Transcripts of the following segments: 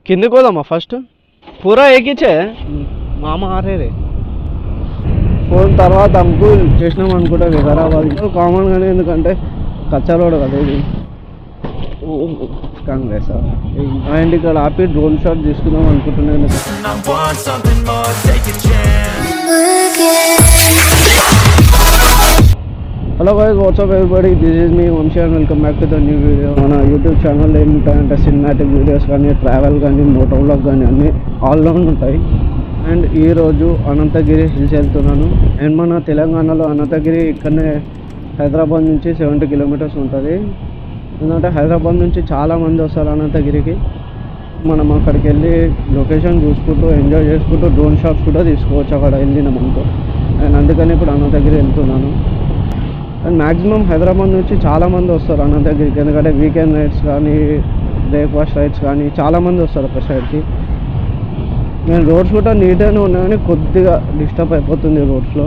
కిందకి పోదామా ఫస్ట్ పూరా ఎక్కించే మామ ఆరేరే ఫోన్ తర్వాత అంకుల్ చేసినాం అనుకుంటా వికారాబాద్ కామన్ గానే ఎందుకంటే కచ్చాలోడు కదా ఇది కాంగ్రెస్ అండ్ ఇక్కడ ఆపి డ్రోన్ షాట్ తీసుకుందాం అనుకుంటున్నాను. Hello guys, what's up everybody, this is మీ Vamshi and welcome back to the new video. మన యూట్యూబ్ ఛానల్లో ఏముంటాయంటే సినిమాటిక్ వీడియోస్ కానీ, ట్రావెల్ కానీ, మోటోవ్లాగ్ కానీ అన్నీ ఆల్రౌండ్ ఉంటాయి. అండ్ ఈరోజు అనంతగిరి హిల్స్ వెళ్తున్నాను. అండ్ మన తెలంగాణలో అనంతగిరి ఇక్కడనే హైదరాబాద్ నుంచి 70 కిలోమీటర్స్ ఉంటుంది. ఎందుకంటే హైదరాబాద్ నుంచి చాలామంది వస్తారు అనంతగిరికి. మనం అక్కడికి వెళ్ళి లొకేషన్ చూసుకుంటూ ఎంజాయ్ చేసుకుంటూ డ్రోన్ షాట్స్ కూడా తీసుకోవచ్చు అక్కడ వెళ్ళినామనుకో. అండ్ అందుకని ఇప్పుడు అనంతగిరి వెళ్తున్నాను. అండ్ మ్యాక్సిమం హైదరాబాద్ నుంచి చాలామంది వస్తారు అనంతగిరికి, ఎందుకంటే వీకెండ్ నైట్స్ కానీ, బ్రేక్ఫాస్ట్ రైడ్స్ కానీ చాలామంది వస్తారు ఒక సైడ్కి. నేను రోడ్స్ కూడా నీట్గానే ఉన్నాయి కానీ కొద్దిగా డిస్టర్బ్ అయిపోతుంది రోడ్స్లో.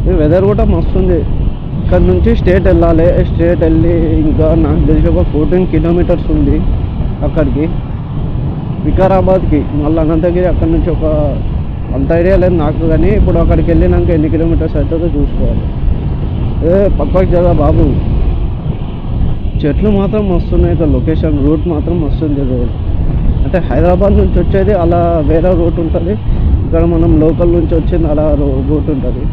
ఈ వెదర్ కూడా మస్తుంది. ఇక్కడ నుంచి స్టేట్ వెళ్ళాలి. స్టేట్ వెళ్ళి ఇంకా నాకు తెలిసి ఒక 14 కిలోమీటర్స్ ఉంది అక్కడికి, వికారాబాద్కి. మళ్ళీ అనంతగిరి అక్కడి నుంచి ఒక అంత ఐడియా లేదు నాకు, కానీ ఇప్పుడు అక్కడికి వెళ్ళినాక ఎన్ని కిలోమీటర్స్ అవుతుందో చూసుకోవాలి. పక్కకి జరా బాబు, చెట్లు మాత్రం వస్తున్నాయి. ఇక్కడ లొకేషన్ రూట్ మాత్రం వస్తుంది. రోడ్ అంటే హైదరాబాద్ నుంచి వచ్చేది అలా వేరే రూట్ ఉంటుంది, ఇక్కడ మనం లోకల్ నుంచి వచ్చింది అలా రూట్ ఉంటుంది.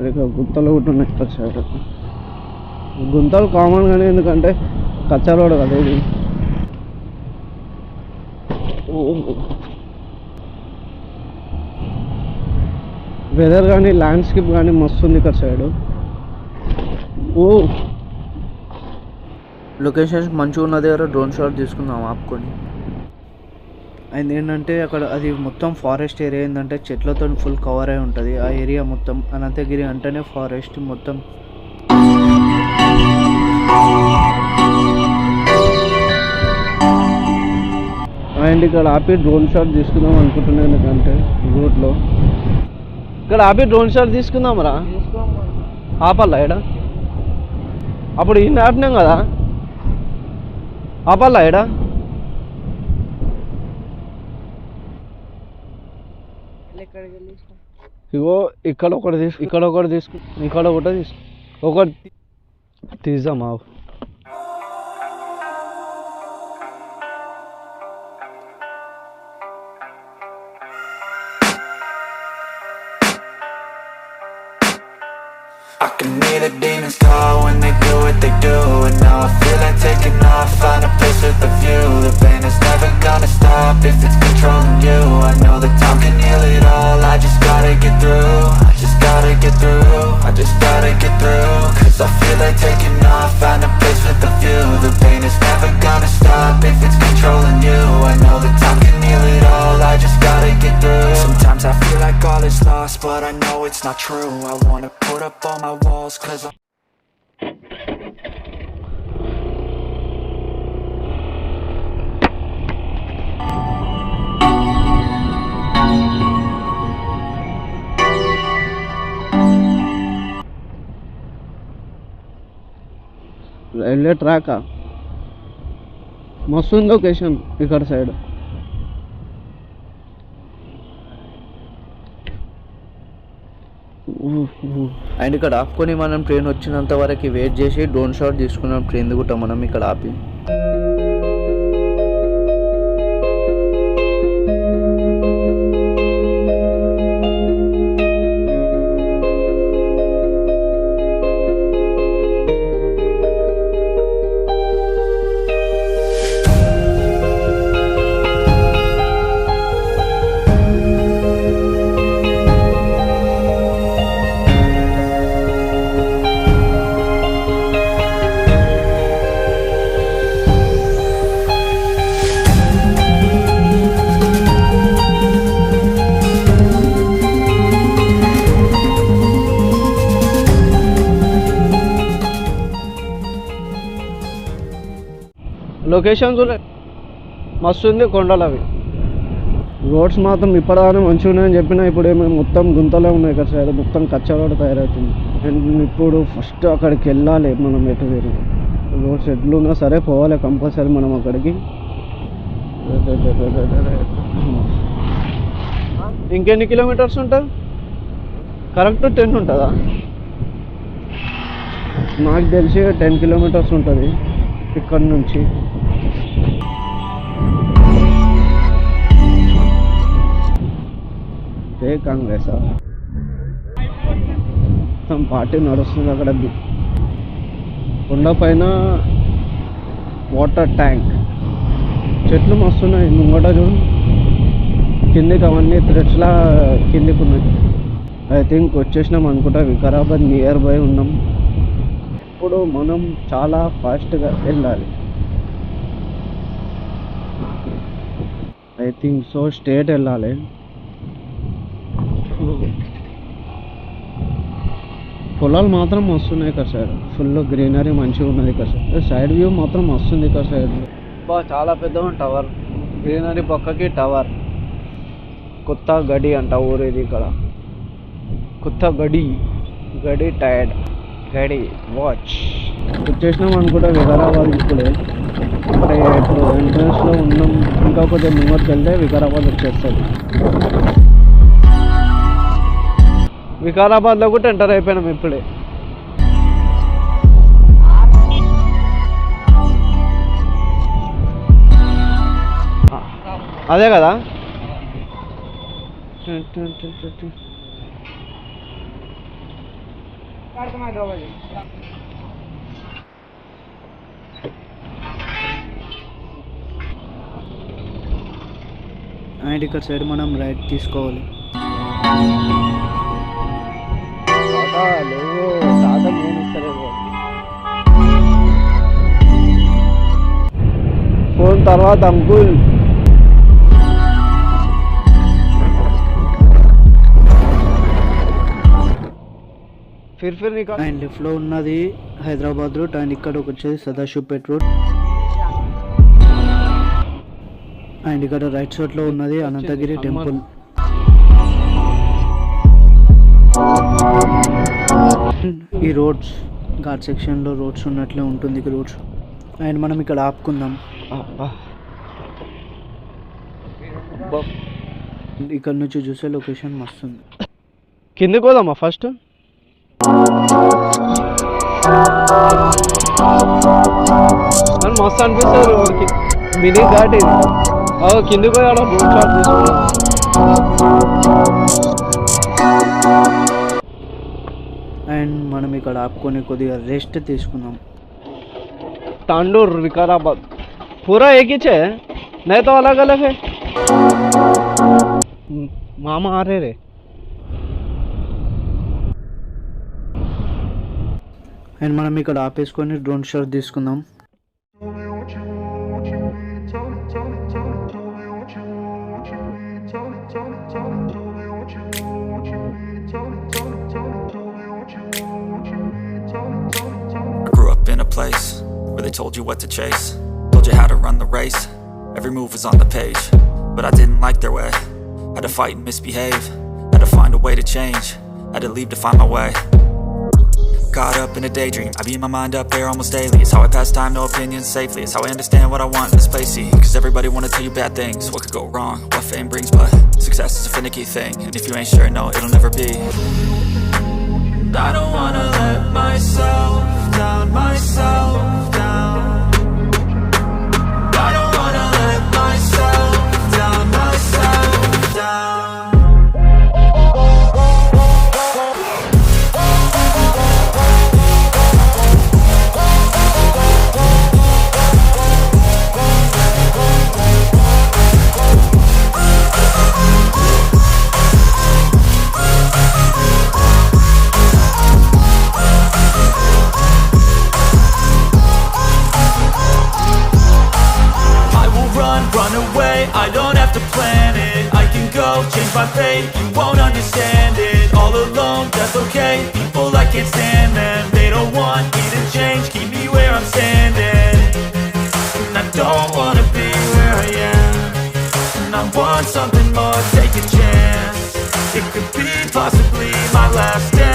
ఇక్కడ గుంతలు కూడా ఉన్నాయి ఇక్కడ సైడ్. గుంతలు కామన్ గానే ఎందుకంటే కచ్చా రోడ్ కదా ఇది. వెదర్ కానీ ల్యాండ్స్కేప్ కానీ మస్తు ఉంది ఇక్కడ సైడ్. లొకేషన్స్ మంచిగా ఉన్న దగ్గర డ్రోన్ షాట్ తీసుకుందాం ఆపుకొని. అండ్ ఏంటంటే అక్కడ అది మొత్తం ఫారెస్ట్ ఏరియా, ఏంటంటే చెట్లతో ఫుల్ కవర్ అయి ఉంటుంది ఆ ఏరియా మొత్తం. అనంతగిరి అంటేనే ఫారెస్ట్ మొత్తం. అండ్ ఇక్కడ ఆపి డ్రోన్ షాట్ తీసుకుందాం అనుకుంటున్నాను, ఎందుకంటే రూట్లో ఇక్కడ ఆపి డ్రోన్ షాట్ తీసుకుందాం రా. ఆపల్లా ఎడ అప్పుడు ఈ ఆపినాం కదా, ఆపల్లా ఎడ. ఇగో ఇక్కడ ఒకటి తీసుకు, ఇక్కడ ఒకటి తీసుకు, ఇక్కడ ఒకటి తీసుకు, ఒకటి తీద్దామా. I can hear the demons call when they do what they do. And now I feel like taking off, find a place with a view. The pain is never gonna stop if it's controlling you. I know that time can heal it all, I just gotta get through. I just gotta get through, I just gotta get through. Cause I feel like taking off, find a place with a view. The pain is never gonna stop if it's controlling you. I know that time can heal it all, I just gotta get through. Sometimes I feel like all is lost, but I know it's not true. I wanna put up all my walls cause I'm railway track మస్తు ఉంది location ఇక్కడ side. And ఇక్కడ ఆపుకొని మనం train వచ్చినంత వరకు wait చేసి drone shot తీసుకున్నాం ట్రైన్ కూడా మనం ఇక్కడ ఆపి. లొకేషన్ మస్తు ఉంది, కొండలు అవి. రోడ్స్ మాత్రం ఇప్పటిదాకా మంచిగా ఉన్నాయని చెప్పినా ఇప్పుడు ఏమో మొత్తం గుంతలే ఉన్నాయి ఇక్కడ సైడ్, మొత్తం కచ్చా రోడ్ తయారవుతుంది. అండ్ ఇప్పుడు ఫస్ట్ అక్కడికి వెళ్ళాలి మనం. ఎటు తిరిగి రోడ్స్ ఎట్లున్నా సరే పోవాలి కంపల్సరీ మనం అక్కడికి. ఇంకెన్ని కిలోమీటర్స్ ఉంటుంది? కరెక్ట్ 10 ఉంటుందా? నాకు తెలిసి 10 కిలోమీటర్స్ ఉంటుంది ఇక్కడ నుంచి. ఏ కాంగ్రెస్ మొత్తం పార్టీ నడుస్తుంది అక్కడ. కొండ పైన వాటర్ ట్యాంక్, చెట్లు మస్తున్నాయి ముంగట చూడు. కిందికి అవన్నీ థ్రెడ్స్లా కిందికి ఉన్నాయి. ఐ థింక్ వచ్చేసినాం అనుకుంటా. వికారాబాద్ నియర్ బై ఉన్నాం. ఇప్పుడు మనం చాలా ఫాస్ట్గా వెళ్ళాలి. ఐ థింక్ సో స్ట్రేట్ వెళ్ళాలి. పొలాలు మాత్రం వస్తున్నాయి ఇక్కడ సైడ్. ఫుల్ గ్రీనరీ మంచిగా ఉన్నది ఇక్కడ సైడ్. సైడ్ వ్యూ మాత్రం వస్తుంది ఇక్కడ సైడ్. చాలా పెద్ద టవర్, గ్రీనరీ పక్కకి టవర్. కొత్త గడి అంట ఊరేది ఇక్కడ. కొత్త గడి టైర్డ్ గడి వాచ్. వచ్చేసినాం అనుకుంటా వికారాబాద్. ఇప్పుడే అంటే ఇప్పుడు ఎంట్రన్స్లో ఉన్నాం. ఇంకా కొంచెం ముంగట్కి వెళ్తే వికారాబాద్ వచ్చేస్తుంది. వికారాబాద్లో కూడా ఎంటర్ అయిపోయినాం ఇప్పుడే. అదే కదా. అండ్ ఇక్కడ సైడ్ మనం రైట్ తీసుకోవాలి. ఫోన్ తర్వాత అంకుల్. అండ్ లెఫ్ట్లో ఉన్నది హైదరాబాద్ రూట్. అండ్ ఇక్కడ వచ్చేది సదాశివపేట్ రూట్. అండ్ ఇక్కడ రైట్ సైడ్లో ఉన్నది అనంతగిరి టెంపుల్. ఈ రోడ్స్ ఘాట్ సెక్షన్లో రోడ్స్ ఉన్నట్లే ఉంటుంది రోడ్స్. అండ్ మనం ఇక్కడ ఆపుకుందాం. ఇక్కడ నుంచి చూసే లొకేషన్ మస్తుంది. కిందకి పోదామా ఫస్ట్? మస్తు అనిపిస్తుంది. మినీ ఘాట్ ఇది. కిందకి పోయి ఆడ రోడ్ షాట్ తీసుకున్నాం. అండ్ మనం ఇక్కడ ఆపుకొని కొద్దిగా రెస్ట్ తీసుకుందాం. तांडूर विकाराबाद पूरा एक ही है, नहीं तो अलग अलग है. मामा आ रहे रे. అండ్ మనం ఇక్కడ ఆపేసుకొని డ్రోన్ షాట్ తీసుకుందాం. Grew up in a place where they told you what to chase, told you how to run the race. Every move was on the page, but I didn't like their way. Had to fight and misbehave, had to find a way to change, had to leave to find my way. Caught up in a daydream, I beat my mind up there almost daily. It's how I pass time, no opinions safely. It's how I understand what I want in this place, see. Cause everybody wanna tell you bad things, what could go wrong, what fame brings. But success is a finicky thing, and if you ain't sure, no, it'll never be. I don't wanna let myself down, myself down. I don't wanna let myself down, myself down. Run away, I don't have to plan it. I can go, change my fate, you won't understand it. All alone, that's okay, people I can't stand them. They don't want me to change, keep me where I'm standing. And I don't wanna be where I am, and I want something more, take a chance. It could be possibly my last day.